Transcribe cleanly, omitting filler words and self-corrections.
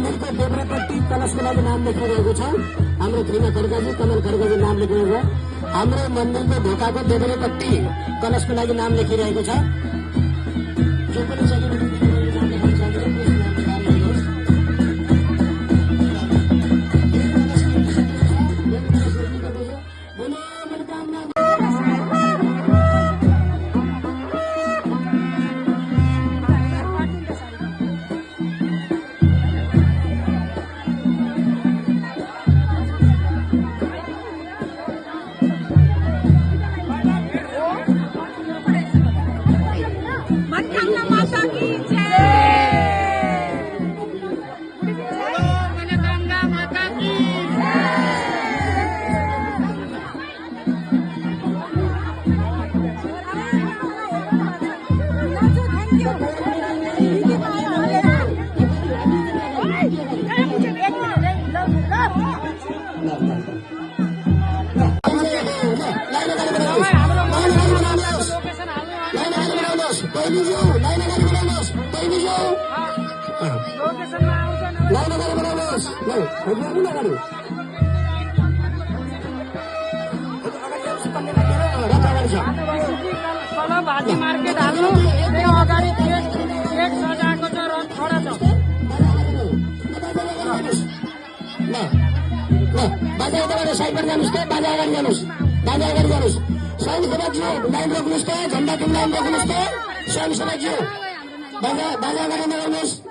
मन्दिरको देब्रेपट्टि कलशको लागि नाम लेखिरहेको छ। हाम्रो खिना खड्काजी, कमल खड्काजी नाम लेखिरहेको छ। हाम्रो मन्दिरको ढोकाको देब्रेपट्टि कलशको लागि नाम लेखिरहेको छ। जो पनि भाजी मार्केट हाल्नु त्यो अगाडि गेट सजाएको छ र छोडा छ। बाजा यताबाट साइडबाट जानुहोस् त, बाजा अगाडि जानुहोस्, बाजा अगाडि जानुहोस्। स्वयंसेवकज्यू लाइन रोक्नुहोस् त, झन्डा लाइन रोक्नुहोस् त, स्वयंसेवकज्यू बाजा अगाडि लगाउनुहोस्।